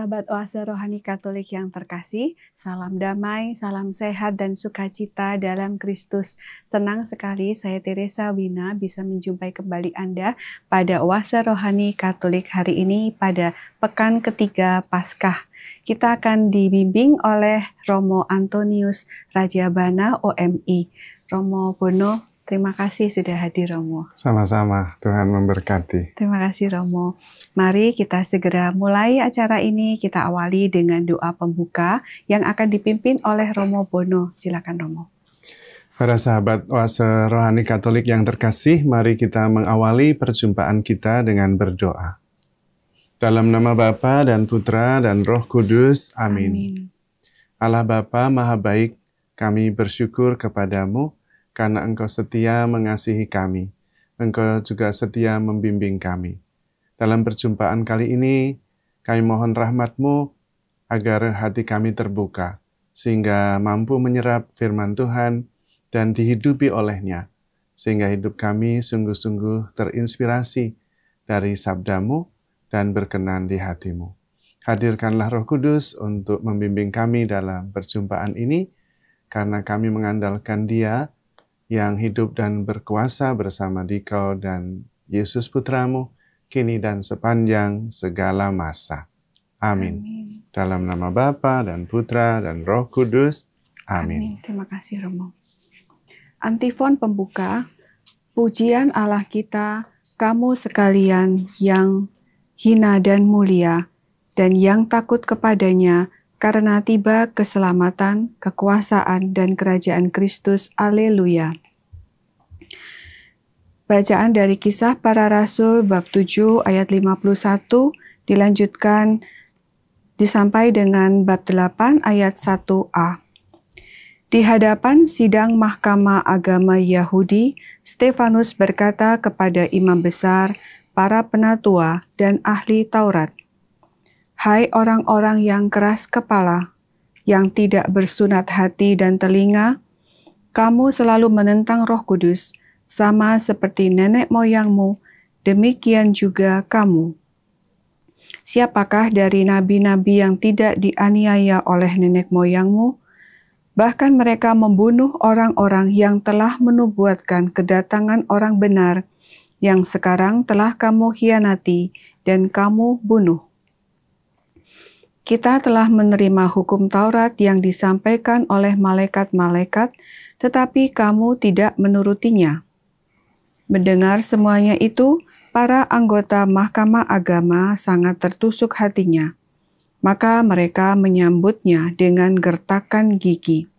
sahabat Oase Rohani Katolik yang terkasih, salam damai, salam sehat dan sukacita dalam Kristus. Senang sekali saya Teresa Wina bisa menjumpai kembali Anda pada Oase Rohani Katolik hari ini pada pekan ketiga Paskah. Kita akan dibimbing oleh Romo Antonius Rajabana OMI. Romo Bono, terima kasih sudah hadir Romo. Sama-sama, Tuhan memberkati. Terima kasih Romo. Mari kita segera mulai acara ini. Kita awali dengan doa pembuka yang akan dipimpin oleh Romo Bono. Silakan Romo. Para sahabat Oase Rohani Katolik yang terkasih, mari kita mengawali perjumpaan kita dengan berdoa. Dalam nama Bapa dan Putra dan Roh Kudus, amin. Allah Bapa Maha Baik, kami bersyukur kepadamu karena Engkau setia mengasihi kami. Engkau juga setia membimbing kami. Dalam perjumpaan kali ini, kami mohon rahmat-Mu agar hati kami terbuka, sehingga mampu menyerap firman Tuhan dan dihidupi olehnya, sehingga hidup kami sungguh-sungguh terinspirasi dari sabda-Mu dan berkenan di hati-Mu. Hadirkanlah Roh Kudus untuk membimbing kami dalam perjumpaan ini, karena kami mengandalkan Dia yang hidup dan berkuasa bersama Dikau dan Yesus Putramu, kini dan sepanjang segala masa. Amin. Dalam nama Bapa dan Putra dan Roh Kudus. Amin. Terima kasih Romo. Antifon pembuka, pujian Allah kita, kamu sekalian yang hina dan mulia, dan yang takut kepadanya, karena tiba keselamatan, kekuasaan, dan kerajaan Kristus. Haleluya. Bacaan dari Kisah Para Rasul bab 7 ayat 51 dilanjutkan disampai dengan bab 8 ayat 1a. Di hadapan sidang Mahkamah Agama Yahudi, Stefanus berkata kepada imam besar, para penatua, dan ahli Taurat, "Hai orang-orang yang keras kepala, yang tidak bersunat hati dan telinga, kamu selalu menentang Roh Kudus, sama seperti nenek moyangmu, demikian juga kamu. Siapakah dari nabi-nabi yang tidak dianiaya oleh nenek moyangmu? Bahkan mereka membunuh orang-orang yang telah menubuatkan kedatangan orang benar, yang sekarang telah kamu khianati dan kamu bunuh. Kita telah menerima hukum Taurat yang disampaikan oleh malaikat-malaikat, tetapi kamu tidak menurutinya." Mendengar semuanya itu, para anggota Mahkamah Agama sangat tertusuk hatinya. Maka mereka menyambutnya dengan gertakan gigi.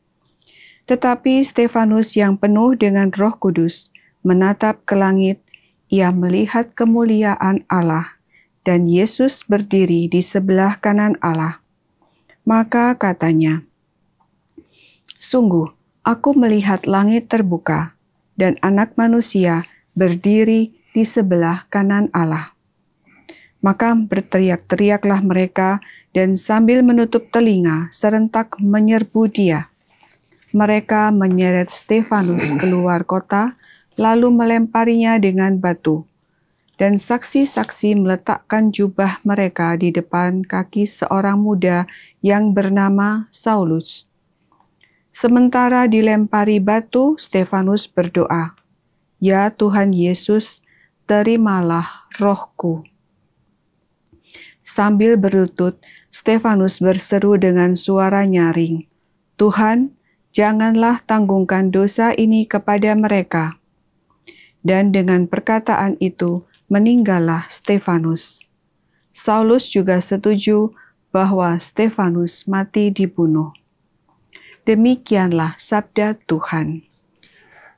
Tetapi Stefanus yang penuh dengan Roh Kudus menatap ke langit. Ia melihat kemuliaan Allah, dan Yesus berdiri di sebelah kanan Allah. Maka katanya, "Sungguh, aku melihat langit terbuka, dan Anak Manusia berdiri di sebelah kanan Allah." Maka berteriak-teriaklah mereka, dan sambil menutup telinga, serentak menyerbu Dia. Mereka menyeret Stefanus keluar kota, lalu melemparinya dengan batu. Dan saksi-saksi meletakkan jubah mereka di depan kaki seorang muda yang bernama Saulus. Sementara dilempari batu, Stefanus berdoa, "Ya Tuhan Yesus, terimalah rohku." Sambil berlutut, Stefanus berseru dengan suara nyaring, "Tuhan, janganlah tanggungkan dosa ini kepada mereka." Dan dengan perkataan itu, meninggallah Stefanus. Saulus juga setuju bahwa Stefanus mati dibunuh. Demikianlah sabda Tuhan.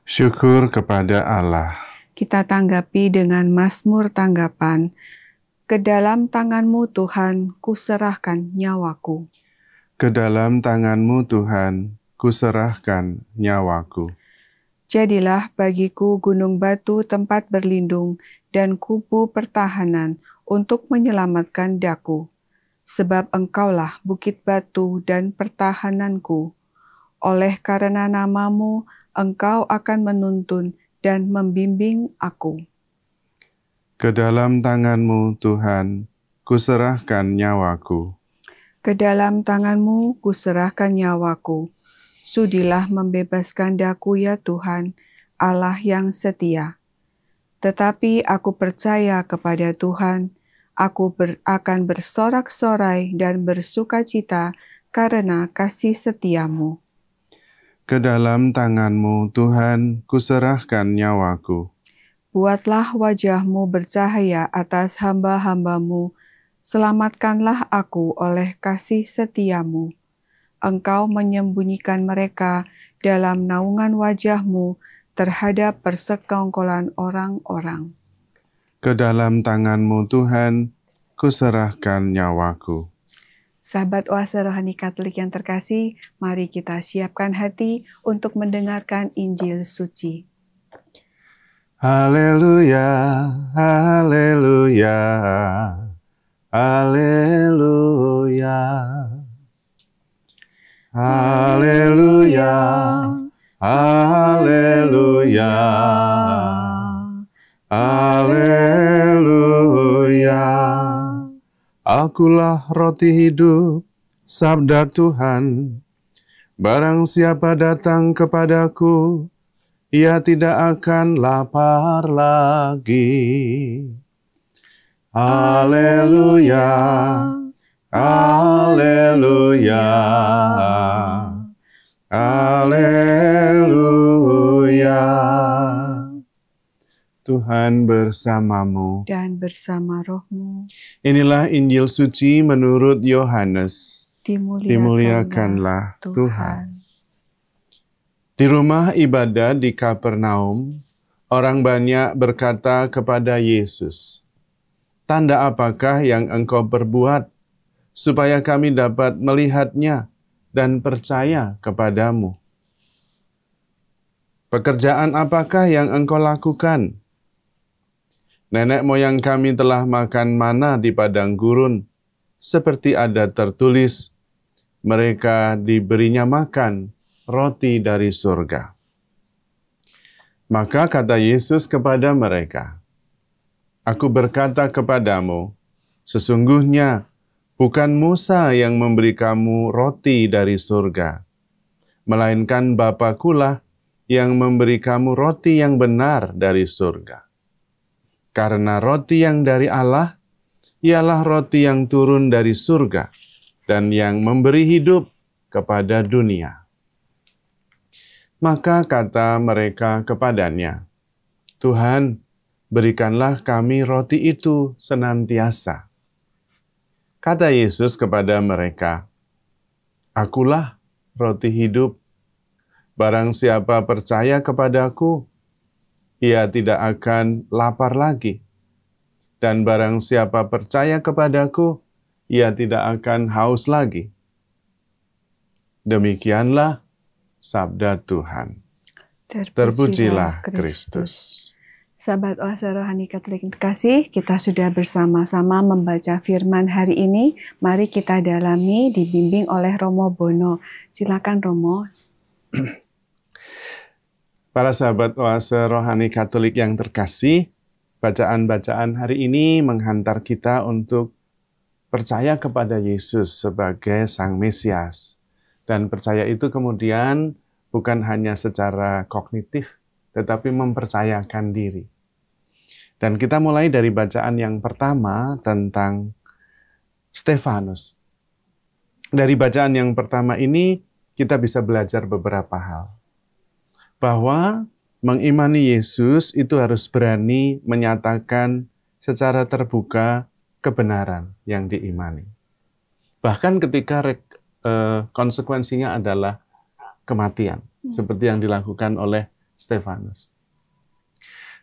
Syukur kepada Allah. Kita tanggapi dengan Mazmur tanggapan, "Ke dalam tangan-Mu Tuhan, kuserahkan nyawaku." Ke dalam tangan-Mu Tuhan, kuserahkan nyawaku. Jadilah bagiku gunung batu tempat berlindung dan kubu pertahanan untuk menyelamatkan daku. Sebab Engkaulah bukit batu dan pertahananku. Oleh karena nama-Mu, Engkau akan menuntun dan membimbing aku. Ke dalam tangan-Mu Tuhan, kuserahkan nyawaku. Ke dalam tangan-Mu kuserahkan nyawaku. Sudilah membebaskan daku ya Tuhan, Allah yang setia. Tetapi aku percaya kepada Tuhan, aku akan bersorak-sorai dan bersukacita karena kasih setia-Mu. Ke dalam tangan-Mu, Tuhan, kuserahkan nyawaku. Buatlah wajah-Mu bercahaya atas hamba-hamba-Mu, selamatkanlah aku oleh kasih setia-Mu. Engkau menyembunyikan mereka dalam naungan wajah-Mu terhadap persekongkolan orang-orang. Ke dalam tangan-Mu, Tuhan, kuserahkan nyawaku. Sahabat Oase Rohani Katolik yang terkasih, mari kita siapkan hati untuk mendengarkan Injil suci. Haleluya, haleluya, haleluya. Haleluya, haleluya, haleluya. Akulah roti hidup, sabda Tuhan. Barang siapa datang kepadaku, ia tidak akan lapar lagi. Haleluya. Haleluya, haleluya. Tuhan bersamamu Dan bersama rohmu. Inilah Injil suci menurut Yohanes. Dimuliakanlah Tuhan. Di rumah ibadah di Kapernaum, orang banyak berkata kepada Yesus, "Tanda apakah yang Engkau perbuat, supaya kami dapat melihatnya dan percaya kepadamu? Pekerjaan apakah yang Engkau lakukan? Nenek moyang kami telah makan mana di padang gurun, seperti ada tertulis, mereka diberinya makan roti dari surga." Maka kata Yesus kepada mereka, "Aku berkata kepadamu, sesungguhnya bukan Musa yang memberi kamu roti dari surga, melainkan Bapakulah yang memberi kamu roti yang benar dari surga. Karena roti yang dari Allah, ialah roti yang turun dari surga dan yang memberi hidup kepada dunia." Maka kata mereka kepadanya, "Tuhan, berikanlah kami roti itu senantiasa." Kata Yesus kepada mereka, "Akulah roti hidup. Barang siapa percaya kepadaku, ia tidak akan lapar lagi. Dan barang siapa percaya kepadaku, ia tidak akan haus lagi." Demikianlah sabda Tuhan. Terpujilah Kristus. Sahabat Oase Rohani Katolik yang terkasih, kita sudah bersama-sama membaca firman hari ini. Mari kita dalami, dibimbing oleh Romo Bono. Silakan Romo. Para sahabat Oase Rohani Katolik yang terkasih, bacaan-bacaan hari ini menghantar kita untuk percaya kepada Yesus sebagai Sang Mesias. Dan percaya itu kemudian bukan hanya secara kognitif, tetapi mempercayakan diri. Dan kita mulai dari bacaan yang pertama tentang Stefanus. Dari bacaan yang pertama ini, kita bisa belajar beberapa hal. Bahwa mengimani Yesus itu harus berani menyatakan secara terbuka kebenaran yang diimani. Bahkan ketika konsekuensinya adalah kematian, seperti yang dilakukan oleh Stefanus.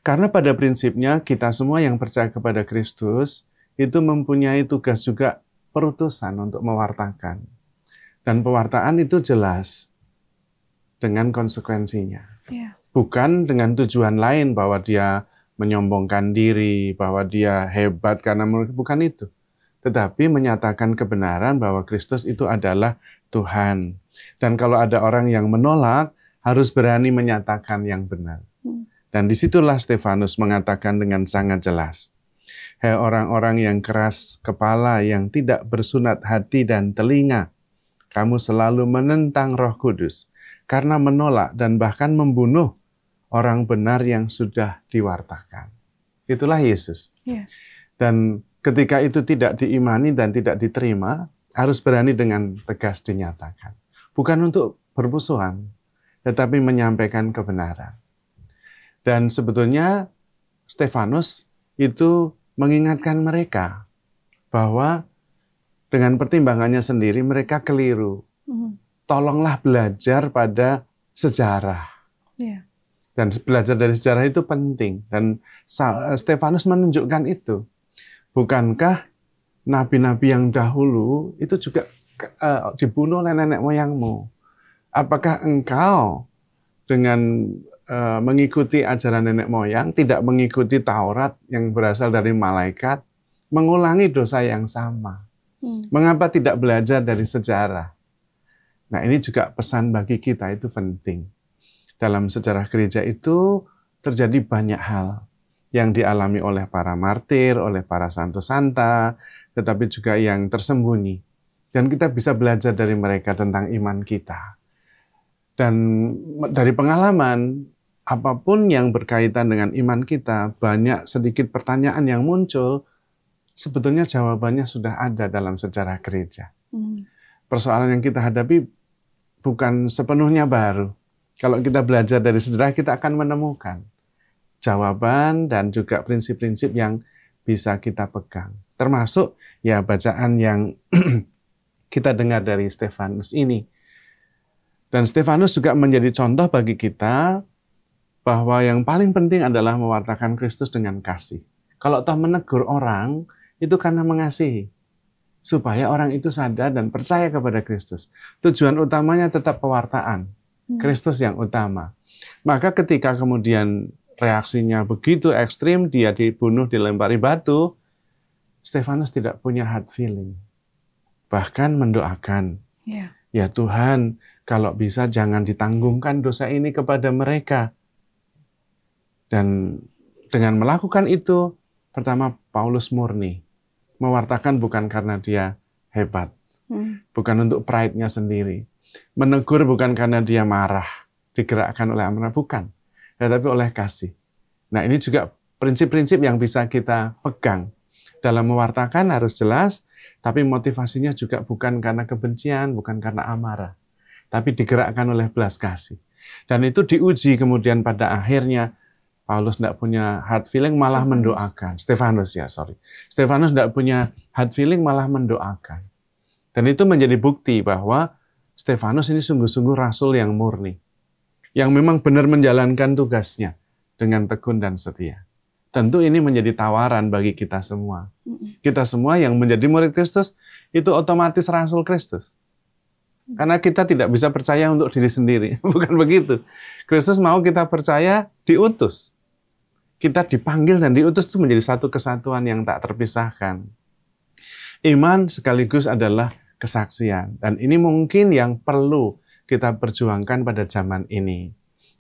Karena pada prinsipnya kita semua yang percaya kepada Kristus itu mempunyai tugas juga perutusan untuk mewartakan. Dan pewartaan itu jelas dengan konsekuensinya. Bukan dengan tujuan lain bahwa dia menyombongkan diri, bahwa dia hebat karena bukan itu. Tetapi menyatakan kebenaran bahwa Kristus itu adalah Tuhan. Dan kalau ada orang yang menolak, harus berani menyatakan yang benar. Dan disitulah Stefanus mengatakan dengan sangat jelas, Hai orang-orang yang keras kepala, yang tidak bersunat hati dan telinga, kamu selalu menentang Roh Kudus karena menolak dan bahkan membunuh orang benar yang sudah diwartakan. Itulah Yesus. Yeah. Dan ketika itu tidak diimani dan tidak diterima, harus berani dengan tegas dinyatakan. Bukan untuk bermusuhan, tetapi menyampaikan kebenaran. Dan sebetulnya Stefanus itu mengingatkan mereka bahwa dengan pertimbangannya sendiri mereka keliru. Tolonglah belajar pada sejarah. Yeah. Dan belajar dari sejarah itu penting. Dan Stefanus menunjukkan itu. Bukankah nabi-nabi yang dahulu itu juga dibunuh oleh nenek moyangmu? Apakah engkau dengan mengikuti ajaran nenek moyang, tidak mengikuti Taurat yang berasal dari malaikat, mengulangi dosa yang sama? Mengapa tidak belajar dari sejarah? Nah, ini juga pesan bagi kita, itu penting. Dalam sejarah gereja itu terjadi banyak hal yang dialami oleh para martir, oleh para santo santa, tetapi juga yang tersembunyi. Dan kita bisa belajar dari mereka tentang iman kita. Dan dari pengalaman, apapun yang berkaitan dengan iman kita, banyak sedikit pertanyaan yang muncul, sebetulnya jawabannya sudah ada dalam sejarah gereja. Persoalan yang kita hadapi bukan sepenuhnya baru. Kalau kita belajar dari sejarah, kita akan menemukan jawaban dan juga prinsip-prinsip yang bisa kita pegang. Termasuk ya bacaan yang kita dengar dari Stefanus ini. Dan Stefanus juga menjadi contoh bagi kita bahwa yang paling penting adalah mewartakan Kristus dengan kasih. Kalau toh menegur orang, itu karena mengasihi. Supaya orang itu sadar dan percaya kepada Kristus. Tujuan utamanya tetap pewartaan. Kristus yang utama. Maka ketika kemudian reaksinya begitu ekstrim, dia dibunuh, dilempari batu, Stefanus tidak punya hard feeling. Bahkan mendoakan, ya Tuhan, kalau bisa jangan ditanggungkan dosa ini kepada mereka. Dan dengan melakukan itu, pertama Paulus murni. Mewartakan bukan karena dia hebat. Bukan untuk pride-nya sendiri. Menegur bukan karena dia marah, digerakkan oleh amarah, bukan. Tetapi oleh kasih. Nah, ini juga prinsip-prinsip yang bisa kita pegang. Dalam mewartakan harus jelas, tapi motivasinya juga bukan karena kebencian, bukan karena amarah. Tapi digerakkan oleh belas kasih. Dan itu diuji kemudian pada akhirnya, Paulus tidak punya hard feeling, malah mendoakan. Stefanus tidak punya hard feeling, malah mendoakan. Dan itu menjadi bukti bahwa Stefanus ini sungguh-sungguh rasul yang murni. Yang memang benar menjalankan tugasnya dengan tekun dan setia. Tentu ini menjadi tawaran bagi kita semua. Kita semua yang menjadi murid Kristus, itu otomatis rasul Kristus. Karena kita tidak bisa percaya untuk diri sendiri. Bukan begitu. Kristus mau kita percaya, diutus. Kita dipanggil dan diutus itu menjadi satu kesatuan yang tak terpisahkan. Iman sekaligus adalah kesaksian. Dan ini mungkin yang perlu kita perjuangkan pada zaman ini.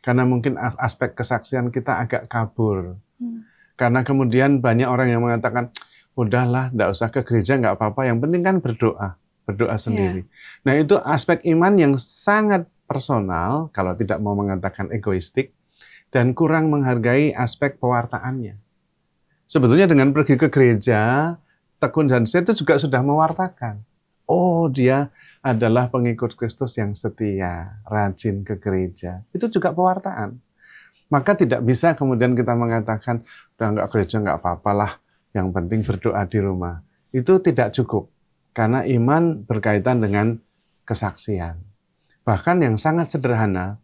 Karena mungkin aspek kesaksian kita agak kabur. Karena kemudian banyak orang yang mengatakan, udahlah, enggak usah ke gereja, enggak apa-apa, yang penting kan berdoa sendiri. Nah, itu aspek iman yang sangat personal, kalau tidak mau mengatakan egoistik, dan kurang menghargai aspek pewartaannya. Sebetulnya dengan pergi ke gereja, tekun dan setia itu juga sudah mewartakan. Oh, dia adalah pengikut Kristus yang setia, rajin ke gereja. Itu juga pewartaan. Maka tidak bisa kemudian kita mengatakan, udah enggak gereja, enggak apa-apalah, yang penting berdoa di rumah. Itu tidak cukup. Karena iman berkaitan dengan kesaksian. Bahkan yang sangat sederhana,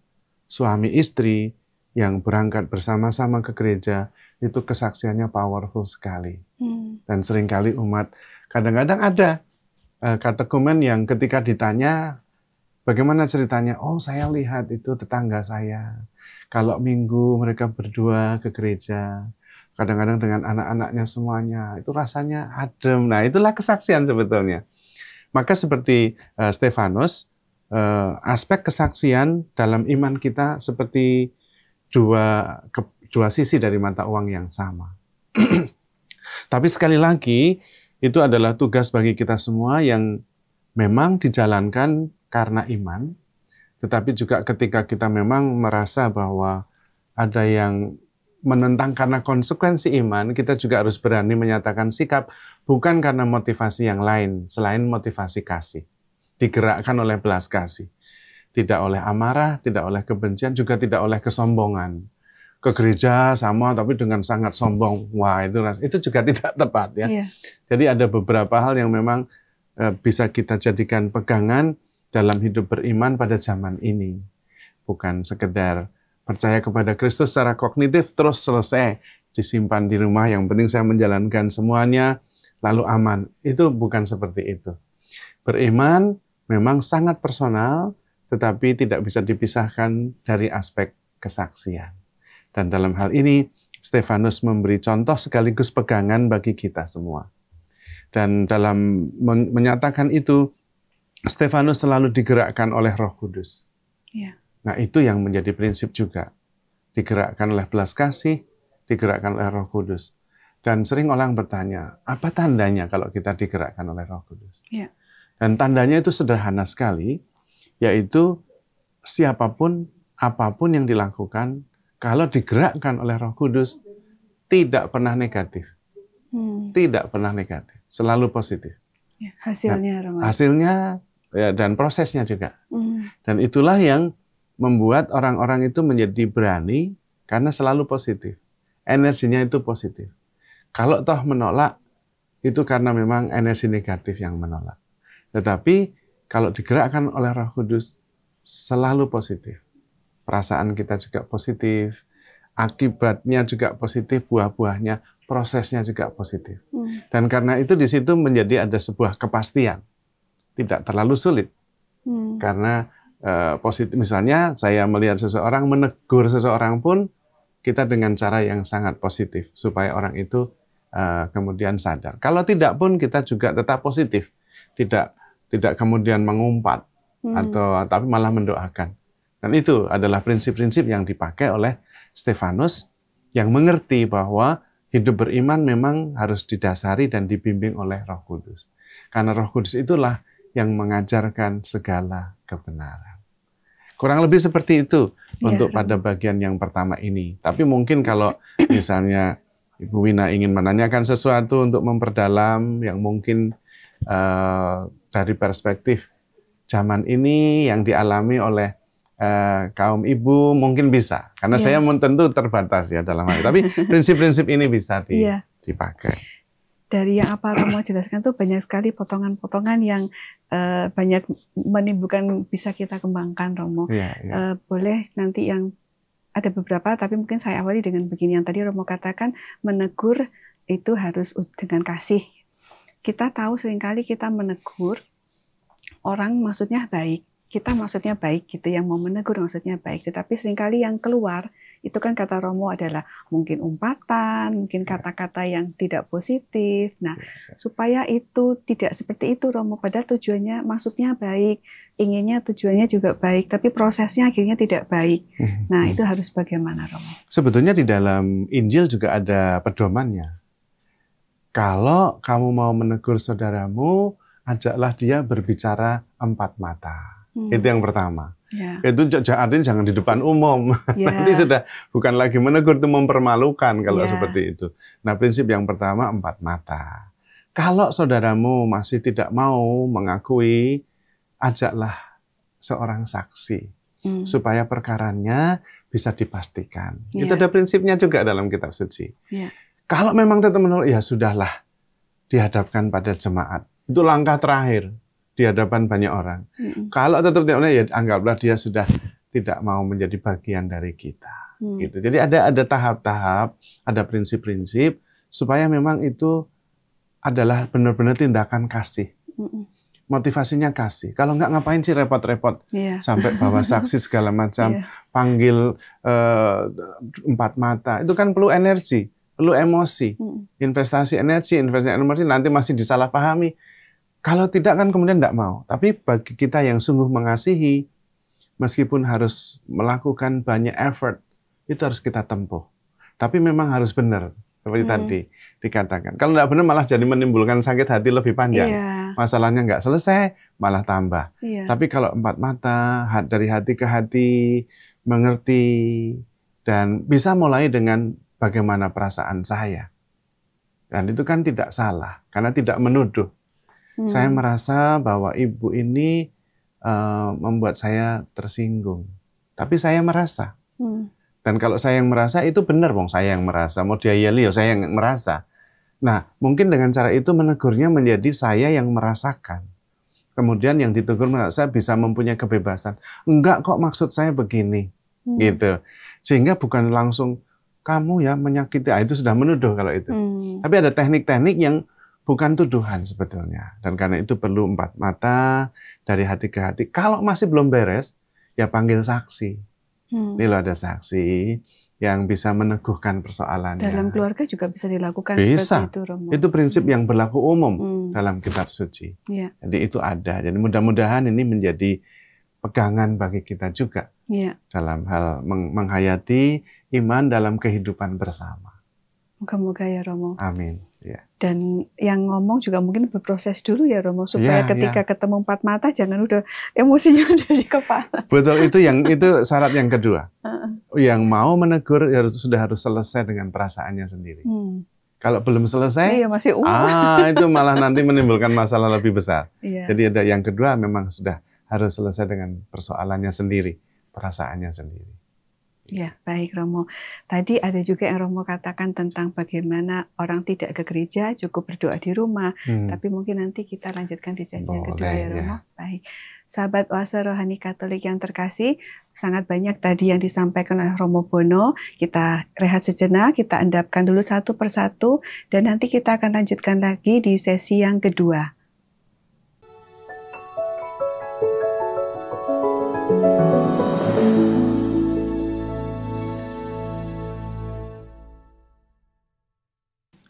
suami istri yang berangkat bersama-sama ke gereja, itu kesaksiannya powerful sekali. Dan seringkali umat, kadang-kadang ada katekumen yang ketika ditanya, bagaimana ceritanya? Oh, saya lihat itu tetangga saya. Kalau minggu mereka berdua ke gereja, kadang-kadang dengan anak-anaknya semuanya, itu rasanya adem. Nah, itulah kesaksian sebetulnya. Maka seperti Stefanus, aspek kesaksian dalam iman kita seperti dua sisi dari mata uang yang sama. Tapi sekali lagi, itu adalah tugas bagi kita semua yang memang dijalankan karena iman, tetapi juga ketika kita memang merasa bahwa ada yang menentang karena konsekuensi iman, kita juga harus berani menyatakan sikap, bukan karena motivasi yang lain, selain motivasi kasih. Digerakkan oleh belas kasih. Tidak oleh amarah, tidak oleh kebencian, juga tidak oleh kesombongan. Ke gereja sama tapi dengan sangat sombong. Wah, itu juga tidak tepat ya. Yeah. Jadi ada beberapa hal yang memang bisa kita jadikan pegangan dalam hidup beriman pada zaman ini. Bukan sekedar percaya kepada Kristus secara kognitif terus selesai disimpan di rumah, yang penting saya menjalankan semuanya lalu aman. Itu bukan seperti itu. Beriman memang sangat personal, tetapi tidak bisa dipisahkan dari aspek kesaksian. Dan dalam hal ini Stefanus memberi contoh sekaligus pegangan bagi kita semua. Dan dalam menyatakan itu, Stefanus selalu digerakkan oleh Roh Kudus. Yeah. Nah, itu yang menjadi prinsip juga. Digerakkan oleh belas kasih, digerakkan oleh Roh Kudus. Dan sering orang bertanya, apa tandanya kalau kita digerakkan oleh Roh Kudus? Yeah. Dan tandanya itu sederhana sekali, yaitu siapapun, apapun yang dilakukan, kalau digerakkan oleh Roh Kudus, tidak pernah negatif. Tidak pernah negatif, selalu positif. Ya, hasilnya, nah, hasilnya ya, dan prosesnya juga. Dan itulah yang membuat orang-orang itu menjadi berani karena selalu positif. Energinya itu positif. Kalau toh menolak, itu karena memang energi negatif yang menolak. Tetapi kalau digerakkan oleh Roh Kudus, selalu positif. Perasaan kita juga positif, akibatnya juga positif, buah-buahnya, prosesnya juga positif. Dan karena itu di situ menjadi ada sebuah kepastian. Tidak terlalu sulit. Karena positif, misalnya saya melihat seseorang, menegur seseorang pun kita dengan cara yang sangat positif supaya orang itu kemudian sadar. Kalau tidak pun kita juga tetap positif, tidak kemudian mengumpat atau tapi malah mendoakan. Dan itu adalah prinsip-prinsip yang dipakai oleh Stefanus yang mengerti bahwa hidup beriman memang harus didasari dan dibimbing oleh Roh Kudus. Karena Roh Kudus itulah yang mengajarkan segala kebenaran. Kurang lebih seperti itu untuk pada bagian yang pertama ini. Tapi mungkin kalau misalnya Ibu Wina ingin menanyakan sesuatu untuk memperdalam yang mungkin dari perspektif zaman ini yang dialami oleh kaum ibu, mungkin bisa. Karena saya tentu terbatas ya dalam hal itu. Tapi prinsip-prinsip ini bisa dipakai. Dari yang apa Romo jelaskan tuh banyak sekali potongan-potongan yang banyak menimbulkan bisa kita kembangkan, Romo. Boleh nanti yang ada beberapa, tapi mungkin saya awali dengan begini. Yang tadi Romo katakan, menegur itu harus dengan kasih. Kita tahu seringkali kita menegur orang maksudnya baik. Kita maksudnya baik gitu, yang mau menegur maksudnya baik. Tetapi seringkali yang keluar, itu kan kata Romo adalah mungkin umpatan, mungkin kata-kata yang tidak positif. Nah, supaya itu tidak seperti itu Romo, padahal tujuannya, maksudnya baik, inginnya tujuannya juga baik, tapi prosesnya akhirnya tidak baik. Nah, itu harus bagaimana Romo? Sebetulnya di dalam Injil juga ada pedomannya. Kalau kamu mau menegur saudaramu, ajaklah dia berbicara empat mata. Itu yang pertama. Itu artinya jangan di depan umum. Nanti sudah bukan lagi menegur, itu mempermalukan kalau seperti itu. Nah, prinsip yang pertama empat mata. Kalau saudaramu masih tidak mau mengakui, ajaklah seorang saksi supaya perkaranya bisa dipastikan. Itu ada prinsipnya juga dalam kitab suci. Kalau memang tetap menolak, ya sudahlah, dihadapkan pada jemaat. Itu langkah terakhir di hadapan banyak orang. Kalau tetap tidak, ya anggaplah dia sudah tidak mau menjadi bagian dari kita. Gitu. Jadi ada tahap-tahap, ada prinsip-prinsip supaya memang itu adalah benar-benar tindakan kasih. Motivasinya kasih. Kalau nggak, ngapain sih repot-repot sampai bawa saksi segala macam, panggil empat mata. Itu kan perlu energi, perlu emosi, investasi energi nanti masih disalahpahami. Kalau tidak kan kemudian tidak mau. Tapi bagi kita yang sungguh mengasihi, meskipun harus melakukan banyak effort, itu harus kita tempuh. Tapi memang harus benar seperti tadi dikatakan. Kalau tidak benar malah jadi menimbulkan sakit hati lebih panjang. Masalahnya nggak selesai, malah tambah. Tapi kalau empat mata, dari hati ke hati, mengerti, dan bisa mulai dengan bagaimana perasaan saya. Dan itu kan tidak salah, karena tidak menuduh. Saya merasa bahwa ibu ini membuat saya tersinggung. Tapi saya merasa. Dan kalau saya yang merasa, itu benar, wong saya yang merasa. Mau dia yeli, saya yang merasa. Nah, mungkin dengan cara itu menegurnya menjadi saya yang merasakan. Kemudian yang ditegur saya bisa mempunyai kebebasan. Enggak kok, maksud saya begini. Gitu. Sehingga bukan langsung, kamu ya menyakiti. Itu sudah menuduh kalau itu. Tapi ada teknik-teknik yang bukan tuduhan sebetulnya. Dan karena itu perlu empat mata, dari hati ke hati. Kalau masih belum beres, ya panggil saksi. Ini loh ada saksi yang bisa meneguhkan persoalannya. Dalam keluarga juga bisa dilakukan bisa. Seperti itu, Romo. Itu prinsip yang berlaku umum dalam kitab suci. Jadi itu ada. Jadi mudah-mudahan ini menjadi pegangan bagi kita juga dalam hal menghayati iman dalam kehidupan bersama. Moga-moga ya Romo. Amin. Dan yang ngomong juga mungkin berproses dulu ya Romo, supaya ketika ketemu empat mata jangan udah emosinya udah di kepala. Betul, itu syarat yang kedua. Yang mau menegur sudah harus selesai dengan perasaannya sendiri. Kalau belum selesai, masih itu malah nanti menimbulkan masalah lebih besar. Jadi ada yang kedua, memang sudah harus selesai dengan persoalannya sendiri, perasaannya sendiri. Ya, baik Romo. Tadi ada juga yang Romo katakan tentang bagaimana orang tidak ke gereja, cukup berdoa di rumah. Tapi mungkin nanti kita lanjutkan di sesi yang kedua ya Romo. Baik. Sahabat Oase Rohani Katolik yang terkasih, sangat banyak tadi yang disampaikan oleh Romo Bono. Kita rehat sejenak, kita endapkan dulu satu persatu, dan nanti kita akan lanjutkan lagi di sesi yang kedua.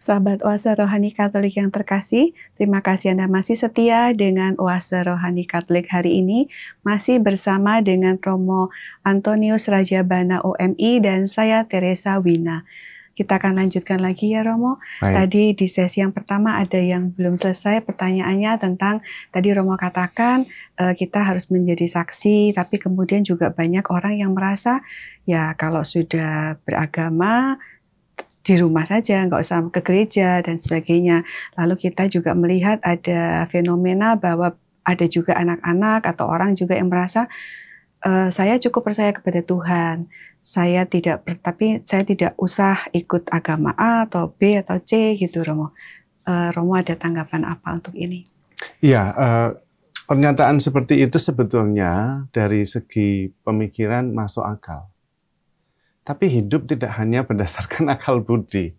Sahabat Oase Rohani Katolik yang terkasih, terima kasih Anda masih setia dengan Oase Rohani Katolik hari ini, masih bersama dengan Romo Antonius Rajabana OMI dan saya Teresa Wina. Kita akan lanjutkan lagi ya Romo. Tadi di sesi yang pertama ada yang belum selesai pertanyaannya tentang, tadi Romo katakan kita harus menjadi saksi, tapi kemudian juga banyak orang yang merasa ya kalau sudah beragama, di rumah saja, nggak usah ke gereja dan sebagainya. Lalu kita juga melihat ada fenomena bahwa ada juga anak-anak atau orang juga yang merasa saya cukup percaya kepada Tuhan. Tapi saya tidak usah ikut agama A atau B atau C gitu, Romo. Romo ada tanggapan apa untuk ini? Ya, pernyataan seperti itu sebetulnya dari segi pemikiran masuk akal. Tapi hidup tidak hanya berdasarkan akal budi.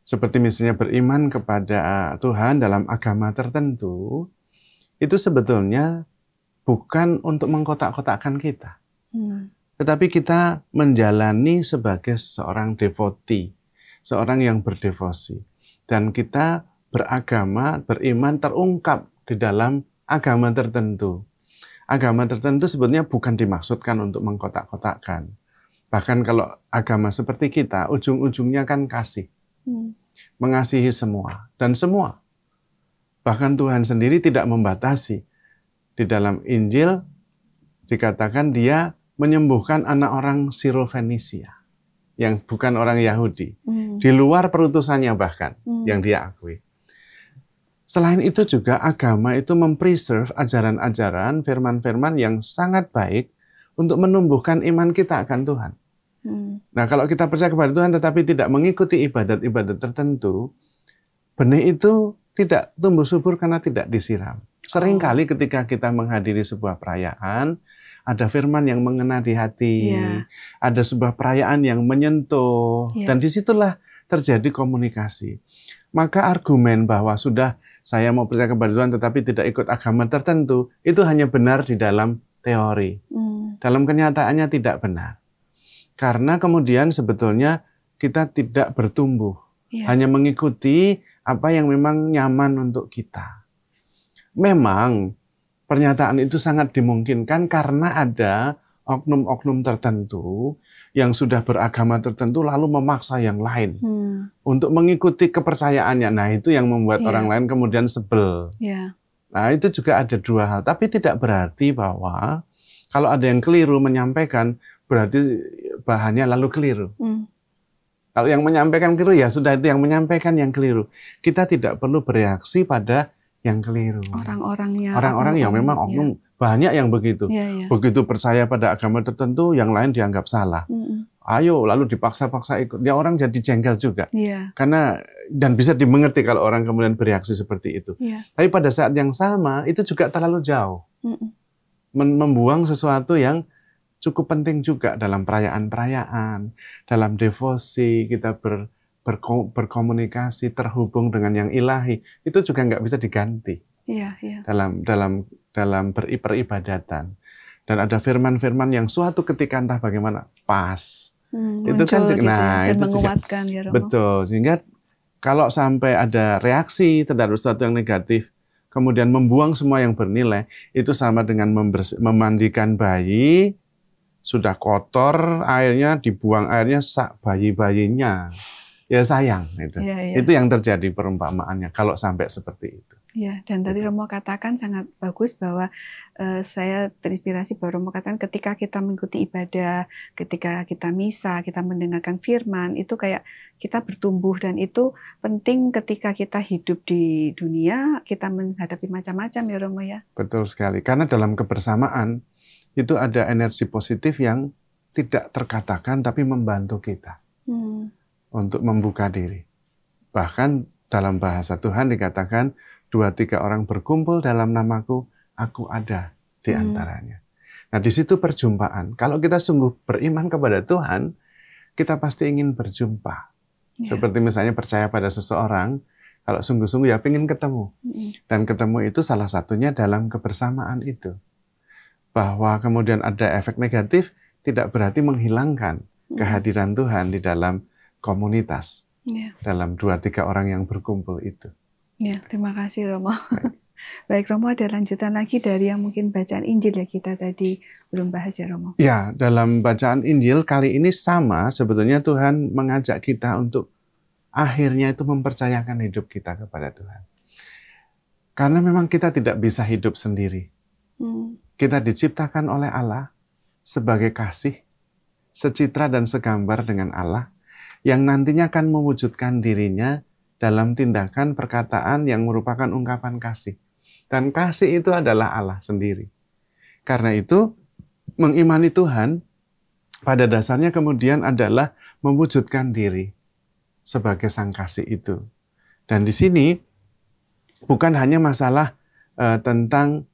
Seperti misalnya beriman kepada Tuhan dalam agama tertentu, itu sebetulnya bukan untuk mengkotak-kotakkan kita. Tetapi kita menjalani sebagai seorang devotee, seorang yang berdevosi. Dan kita beragama, beriman terungkap di dalam agama tertentu. Agama tertentu sebetulnya bukan dimaksudkan untuk mengkotak-kotakkan. Bahkan kalau agama seperti kita, ujung-ujungnya kan kasih. Mengasihi semua. Dan semua. Bahkan Tuhan sendiri tidak membatasi. Di dalam Injil dikatakan dia menyembuhkan anak orang Sirofenisia. Yang bukan orang Yahudi. Di luar perutusannya bahkan. Yang dia akui. Selain itu juga agama itu mempreserve ajaran-ajaran, firman-firman yang sangat baik untuk menumbuhkan iman kita akan Tuhan. Nah, kalau kita percaya kepada Tuhan tetapi tidak mengikuti ibadat-ibadat tertentu, benih itu tidak tumbuh subur karena tidak disiram. Seringkali ketika kita menghadiri sebuah perayaan, ada firman yang mengena di hati, ada sebuah perayaan yang menyentuh, dan disitulah terjadi komunikasi. Maka argumen bahwa sudah saya mau percaya kepada Tuhan tetapi tidak ikut agama tertentu, itu hanya benar di dalam teori. Dalam kenyataannya tidak benar. Karena kemudian sebetulnya kita tidak bertumbuh. Hanya mengikuti apa yang memang nyaman untuk kita. Memang pernyataan itu sangat dimungkinkan karena ada oknum-oknum tertentu yang sudah beragama tertentu lalu memaksa yang lain untuk mengikuti kepercayaannya. Nah, itu yang membuat orang lain kemudian sebel. Nah, itu juga ada dua hal. Tapi tidak berarti bahwa kalau ada yang keliru menyampaikan, berarti bahannya lalu keliru. Kalau yang menyampaikan keliru, ya sudah itu yang menyampaikan yang keliru. Kita tidak perlu bereaksi pada yang keliru. Orang-orang yang memang oknum, banyak yang begitu. Begitu percaya pada agama tertentu, yang lain dianggap salah. Ayo, lalu dipaksa-paksa ikut. Ya orang jadi jengkel juga. Karena, dan bisa dimengerti kalau orang kemudian bereaksi seperti itu. Tapi pada saat yang sama, itu juga terlalu jauh. Membuang sesuatu yang cukup penting juga dalam perayaan-perayaan, dalam devosi, kita berkomunikasi, terhubung dengan yang ilahi, itu juga nggak bisa diganti dalam peribadatan. Dan ada firman-firman yang suatu ketika entah bagaimana pas. Itu kan, gitu nah dan itu menguatkan juga, ya Romo. Betul. Sehingga kalau sampai ada reaksi terhadap sesuatu yang negatif, kemudian membuang semua yang bernilai, itu sama dengan memandikan bayi, sudah kotor airnya, dibuang airnya sak bayi-bayinya. Ya sayang itu. Itu yang terjadi perumpamaannya kalau sampai seperti itu. Ya, dan tadi Romo katakan sangat bagus bahwa saya terinspirasi bahwa Romo katakan ketika kita mengikuti ibadah, ketika kita misa, kita mendengarkan firman, itu kayak kita bertumbuh dan itu penting ketika kita hidup di dunia, kita menghadapi macam-macam ya Romo ya. Betul sekali, karena dalam kebersamaan itu ada energi positif yang tidak terkatakan tapi membantu kita untuk membuka diri. Bahkan dalam bahasa Tuhan dikatakan 2-3 orang berkumpul dalam namaku, aku ada di antaranya. Nah, di situ perjumpaan. Kalau kita sungguh beriman kepada Tuhan, kita pasti ingin berjumpa. Seperti misalnya percaya pada seseorang, kalau sungguh-sungguh ya ingin ketemu. Dan ketemu itu salah satunya dalam kebersamaan itu. Bahwa kemudian ada efek negatif, tidak berarti menghilangkan kehadiran Tuhan di dalam komunitas. Dalam 2-3 orang yang berkumpul itu. Ya, terima kasih Romo. Baik Romo, ada lanjutan lagi dari yang mungkin bacaan Injil ya, kita tadi belum bahas ya Romo. Ya, dalam bacaan Injil kali ini sama sebetulnya Tuhan mengajak kita untuk akhirnya itu mempercayakan hidup kita kepada Tuhan. Karena memang kita tidak bisa hidup sendiri. Kita diciptakan oleh Allah sebagai kasih, secitra dan segambar dengan Allah, yang nantinya akan mewujudkan dirinya dalam tindakan perkataan yang merupakan ungkapan kasih. Dan kasih itu adalah Allah sendiri. Karena itu, mengimani Tuhan pada dasarnya kemudian adalah mewujudkan diri sebagai sang kasih itu. Dan di sini bukan hanya masalah tentang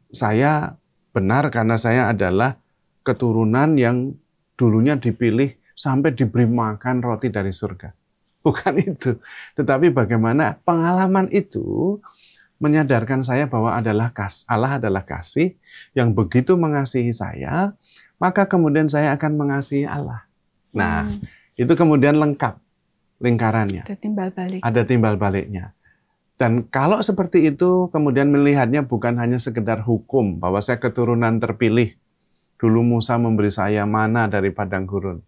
saya benar karena saya adalah keturunan yang dulunya dipilih sampai diberi makan roti dari surga. Bukan itu. Tetapi bagaimana pengalaman itu menyadarkan saya bahwa Allah adalah kasih yang begitu mengasihi saya, maka kemudian saya akan mengasihi Allah. Nah, itu kemudian lengkap lingkarannya. Ada timbal baliknya. Dan kalau seperti itu, kemudian melihatnya bukan hanya sekedar hukum, bahwa saya keturunan terpilih. Dulu Musa memberi saya mana dari padang gurun.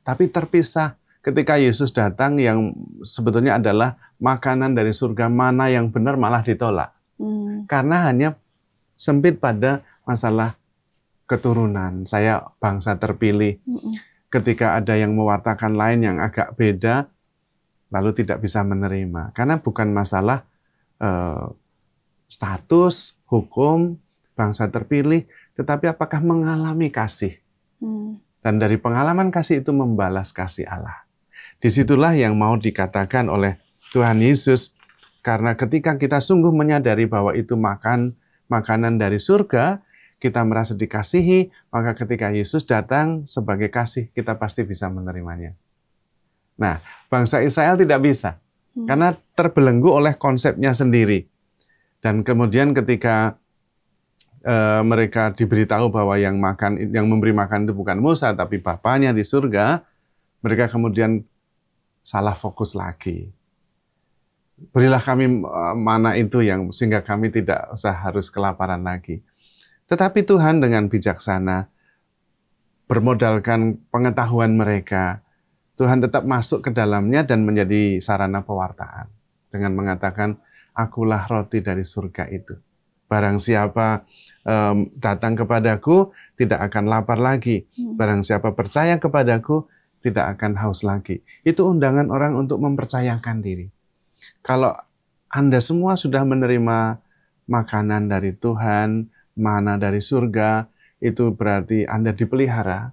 Tapi terpisah ketika Yesus datang yang sebetulnya adalah makanan dari surga, mana yang benar malah ditolak. Karena hanya sempit pada masalah keturunan. Saya bangsa terpilih. Ketika ada yang mewartakan lain yang agak beda, lalu tidak bisa menerima. Karena bukan masalah status, hukum, bangsa terpilih, tetapi apakah mengalami kasih. Dan dari pengalaman kasih itu membalas kasih Allah. Disitulah yang mau dikatakan oleh Tuhan Yesus, karena ketika kita sungguh menyadari bahwa itu makanan dari surga, kita merasa dikasihi, maka ketika Yesus datang sebagai kasih, kita pasti bisa menerimanya. Nah, bangsa Israel tidak bisa, karena terbelenggu oleh konsepnya sendiri. Dan kemudian ketika mereka diberitahu bahwa yang memberi makan itu bukan Musa, tapi Bapanya di surga, mereka kemudian salah fokus lagi. Berilah kami mana itu yang sehingga kami tidak usah harus kelaparan lagi. Tetapi Tuhan dengan bijaksana bermodalkan pengetahuan mereka, Tuhan tetap masuk ke dalamnya dan menjadi sarana pewartaan. Dengan mengatakan, akulah roti dari surga itu. Barang siapa datang kepadaku, tidak akan lapar lagi. Barang siapa percaya kepadaku, tidak akan haus lagi. Itu undangan orang untuk mempercayakan diri. Kalau Anda semua sudah menerima makanan dari Tuhan, mana dari surga, itu berarti Anda dipelihara,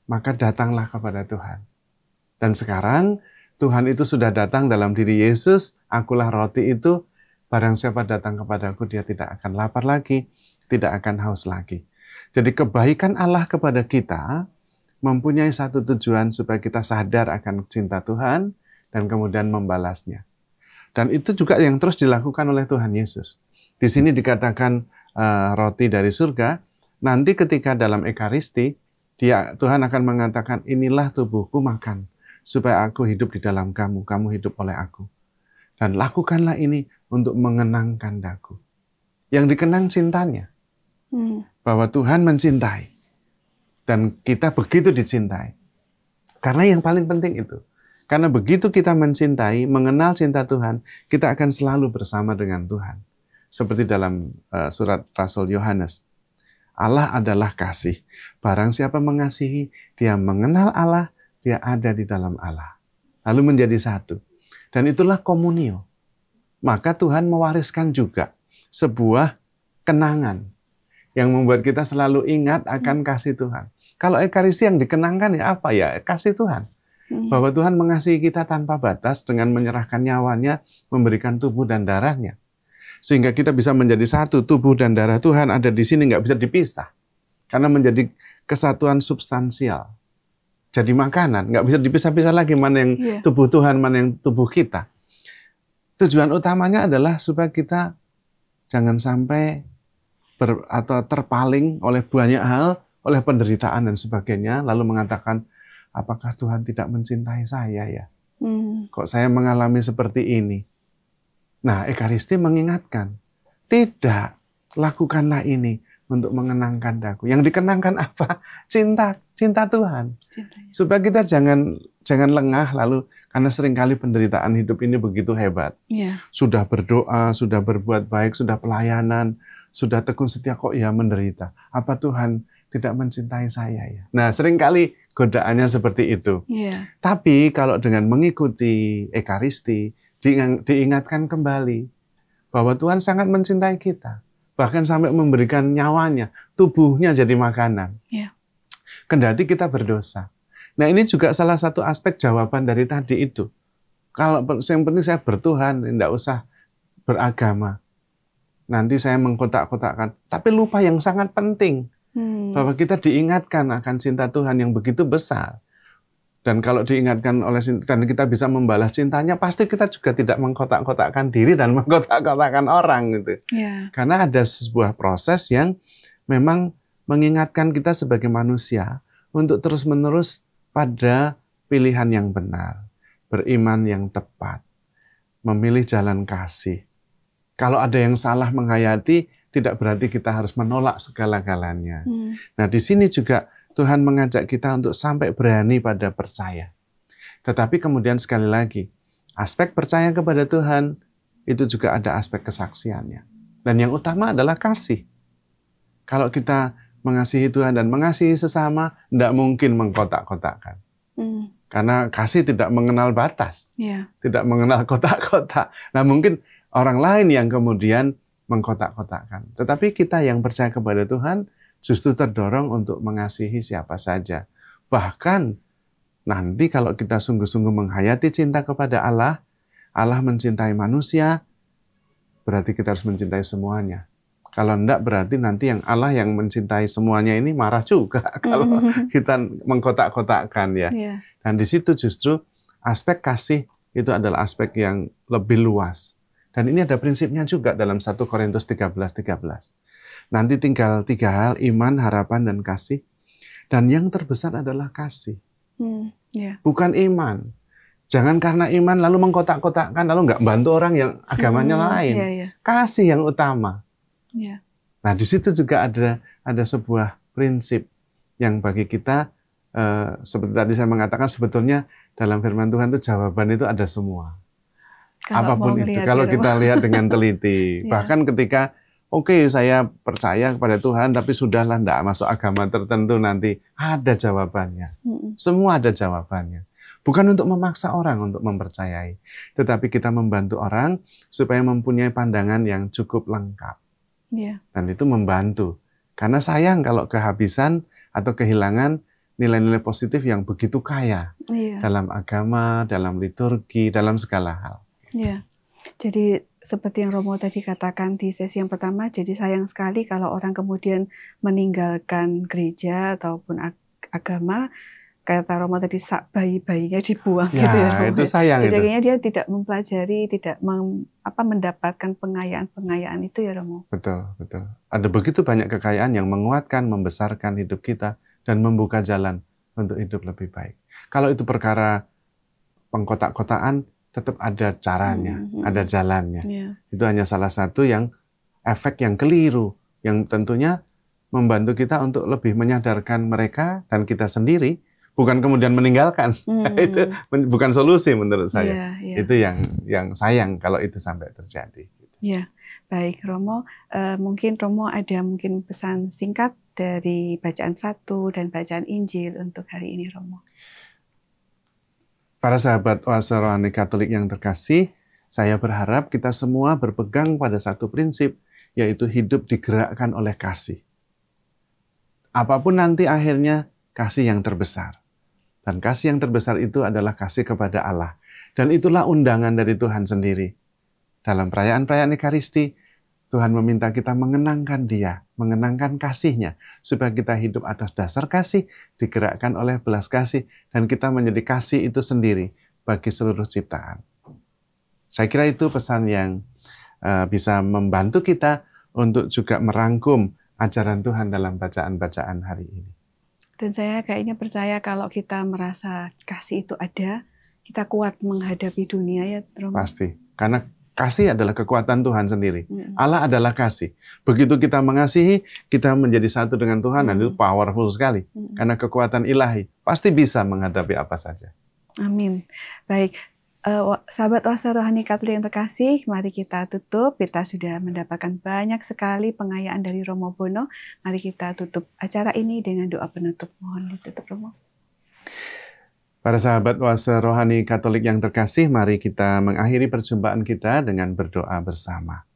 maka datanglah kepada Tuhan. Dan sekarang Tuhan itu sudah datang dalam diri Yesus, akulah roti itu, barang siapa datang kepadaku, dia tidak akan lapar lagi, tidak akan haus lagi. Jadi kebaikan Allah kepada kita mempunyai satu tujuan supaya kita sadar akan cinta Tuhan dan kemudian membalasnya. Dan itu juga yang terus dilakukan oleh Tuhan Yesus. Di sini dikatakan roti dari surga, nanti ketika dalam Ekaristi, Tuhan akan mengatakan, inilah tubuhku, makan, supaya aku hidup di dalam kamu, kamu hidup oleh aku. Dan lakukanlah ini untuk mengenangkan daku. Yang dikenang cintanya. Bahwa Tuhan mencintai. Dan kita begitu dicintai. Karena yang paling penting itu. Karena begitu kita mencintai, mengenal cinta Tuhan, kita akan selalu bersama dengan Tuhan. Seperti dalam surat Rasul Yohanes. Allah adalah kasih. Barang siapa mengasihi, dia mengenal Allah, dia ada di dalam Allah. Lalu menjadi satu. Dan itulah komunio. Maka Tuhan mewariskan juga sebuah kenangan yang membuat kita selalu ingat akan kasih Tuhan. Kalau Ekaristi yang dikenangkan ya apa ya? Kasih Tuhan. Bahwa Tuhan mengasihi kita tanpa batas dengan menyerahkan nyawanya, memberikan tubuh dan darahnya. Sehingga kita bisa menjadi satu, tubuh dan darah Tuhan ada di sini, nggak bisa dipisah. Karena menjadi kesatuan substansial. Jadi makanan, nggak bisa dipisah-pisah lagi mana yang tubuh Tuhan, mana yang tubuh kita. Tujuan utamanya adalah supaya kita jangan sampai atau terpaling oleh banyak hal, oleh penderitaan dan sebagainya, lalu mengatakan, apakah Tuhan tidak mencintai saya ya? Kok saya mengalami seperti ini? Nah, Ekaristi mengingatkan, tidak, lakukanlah ini untuk mengenangkan daku. Yang dikenangkan apa? Cinta Tuhan. Supaya kita jangan lengah lalu karena seringkali penderitaan hidup ini begitu hebat. Sudah berdoa, sudah berbuat baik, sudah pelayanan, sudah tekun setia kok ya menderita. Apa Tuhan tidak mencintai saya ya? Nah, seringkali godaannya seperti itu. Tapi kalau dengan mengikuti Ekaristi, diingatkan kembali bahwa Tuhan sangat mencintai kita. Bahkan sampai memberikan nyawanya, tubuhnya jadi makanan. Kendati kita berdosa. Nah ini juga salah satu aspek jawaban dari tadi itu. Kalau yang penting saya bertuhan, tidak usah beragama. Nanti saya mengkotak-kotakkan. Tapi lupa yang sangat penting. Bahwa kita diingatkan akan cinta Tuhan yang begitu besar. Dan kalau diingatkan oleh dan kita bisa membalas cintanya, pasti kita juga tidak mengkotak-kotakkan diri dan mengkotak-kotakkan orang gitu. Karena ada sebuah proses yang memang mengingatkan kita sebagai manusia untuk terus-menerus pada pilihan yang benar, beriman yang tepat, memilih jalan kasih. Kalau ada yang salah menghayati, tidak berarti kita harus menolak segala-galanya. Nah, di sini juga Tuhan mengajak kita untuk sampai berani pada percaya. Tetapi kemudian sekali lagi, aspek percaya kepada Tuhan itu juga ada aspek kesaksiannya. Dan yang utama adalah kasih. Kalau kita mengasihi Tuhan dan mengasihi sesama, tidak mungkin mengkotak-kotakkan. Karena kasih tidak mengenal batas, tidak mengenal kotak-kotak. Nah mungkin orang lain yang kemudian mengkotak-kotakkan. Tetapi kita yang percaya kepada Tuhan, justru terdorong untuk mengasihi siapa saja. Bahkan nanti kalau kita sungguh-sungguh menghayati cinta kepada Allah, Allah mencintai manusia, berarti kita harus mencintai semuanya. Kalau enggak berarti nanti yang Allah yang mencintai semuanya ini marah juga kalau kita mengkotak-kotakkan ya. Dan di situ justru aspek kasih itu adalah aspek yang lebih luas. Dan ini ada prinsipnya juga dalam 1 Korintus 13:13. Nanti tinggal 3 hal, iman, harapan, dan kasih. Dan yang terbesar adalah kasih. Bukan iman. Jangan karena iman lalu mengkotak-kotakkan, lalu nggak bantu orang yang agamanya lain. Kasih yang utama. Nah, di situ juga ada sebuah prinsip yang bagi kita, seperti tadi saya mengatakan, sebetulnya dalam firman Tuhan itu jawaban itu ada semua. Apapun itu, kalau kita lihat dengan teliti. Bahkan ketika, saya percaya kepada Tuhan, tapi sudahlah tidak masuk agama tertentu, nanti ada jawabannya. Semua ada jawabannya. Bukan untuk memaksa orang untuk mempercayai, tetapi kita membantu orang supaya mempunyai pandangan yang cukup lengkap. Dan itu membantu. Karena sayang kalau kehabisan atau kehilangan nilai-nilai positif yang begitu kaya dalam agama, dalam liturgi, dalam segala hal. Ya, jadi seperti yang Romo tadi katakan di sesi yang pertama, jadi sayang sekali kalau orang kemudian meninggalkan gereja ataupun agama, kata Romo tadi, sak bayi-bayinya dibuang gitu ya Romo. Itu sayang. Jadi akhirnya dia tidak mempelajari, tidak mendapatkan pengayaan itu ya Romo. Betul, betul. Ada begitu banyak kekayaan yang menguatkan, membesarkan hidup kita dan membuka jalan untuk hidup lebih baik. Kalau itu perkara pengkotak-kotaan, tetap ada caranya, ada jalannya. Itu hanya salah satu efek yang keliru, yang tentunya membantu kita untuk lebih menyadarkan mereka dan kita sendiri, bukan kemudian meninggalkan. Itu bukan solusi menurut saya. Itu yang sayang kalau itu sampai terjadi. Ya, baik Romo. Mungkin Romo ada pesan singkat dari bacaan 1 dan bacaan Injil untuk hari ini Romo. Para sahabat Oase Rohani Katolik yang terkasih, saya berharap kita semua berpegang pada satu prinsip, yaitu hidup digerakkan oleh kasih. Apapun nanti akhirnya, kasih yang terbesar. Dan kasih yang terbesar itu adalah kasih kepada Allah. Dan itulah undangan dari Tuhan sendiri. Dalam perayaan-perayaan Ekaristi, Tuhan meminta kita mengenangkan Dia, mengenangkan kasih-Nya, supaya kita hidup atas dasar kasih, digerakkan oleh belas kasih, dan kita menjadi kasih itu sendiri bagi seluruh ciptaan. Saya kira itu pesan yang bisa membantu kita untuk juga merangkum ajaran Tuhan dalam bacaan-bacaan hari ini. Dan saya kayaknya percaya kalau kita merasa kasih itu ada, kita kuat menghadapi dunia ya Romo. Pasti, karena kasih adalah kekuatan Tuhan sendiri. Allah adalah kasih. Begitu kita mengasihi, kita menjadi satu dengan Tuhan, dan itu powerful sekali. Karena kekuatan ilahi pasti bisa menghadapi apa saja. Amin. Baik, sahabat Oase Rohani Katolik yang terkasih, mari kita tutup. Kita sudah mendapatkan banyak sekali pengayaan dari Romo Bono. Mari kita tutup acara ini dengan doa penutup. Mohon ditutup Romo. Para sahabat Oase Rohani Katolik yang terkasih, mari kita mengakhiri perjumpaan kita dengan berdoa bersama.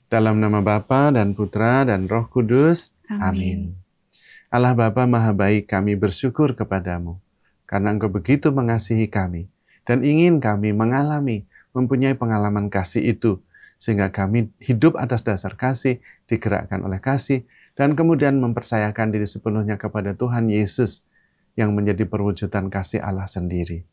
Dalam nama Bapa dan Putra dan Roh Kudus. Amin. Allah Bapa Maha Baik, kami bersyukur kepadamu, karena Engkau begitu mengasihi kami, dan ingin kami mempunyai pengalaman kasih itu, sehingga kami hidup atas dasar kasih, digerakkan oleh kasih, dan kemudian mempercayakan diri sepenuhnya kepada Tuhan Yesus, yang menjadi perwujudan kasih Allah sendiri.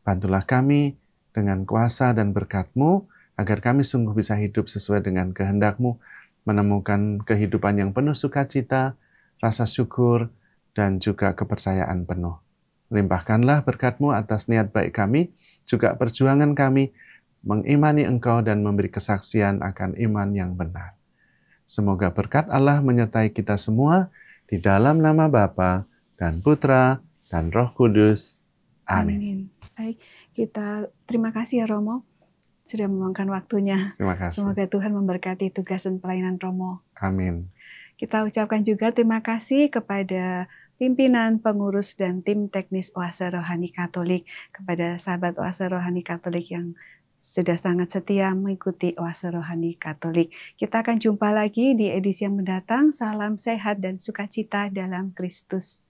Bantulah kami dengan kuasa dan berkat-Mu, agar kami sungguh bisa hidup sesuai dengan kehendak-Mu, menemukan kehidupan yang penuh sukacita, rasa syukur, dan juga kepercayaan penuh. Limpahkanlah berkat-Mu atas niat baik kami, juga perjuangan kami, mengimani Engkau dan memberi kesaksian akan iman yang benar. Semoga berkat Allah menyertai kita semua, di dalam nama Bapa dan Putra, dan Roh Kudus. Amin. Baik, kita terima kasih ya Romo, sudah meluangkan waktunya. Terima kasih. Semoga Tuhan memberkati tugas dan pelayanan Romo. Amin. Kita ucapkan juga terima kasih kepada pimpinan, pengurus, dan tim teknis Oase Rohani Katolik, kepada sahabat Oase Rohani Katolik yang sudah sangat setia mengikuti Oase Rohani Katolik. Kita akan jumpa lagi di edisi yang mendatang. Salam sehat dan sukacita dalam Kristus.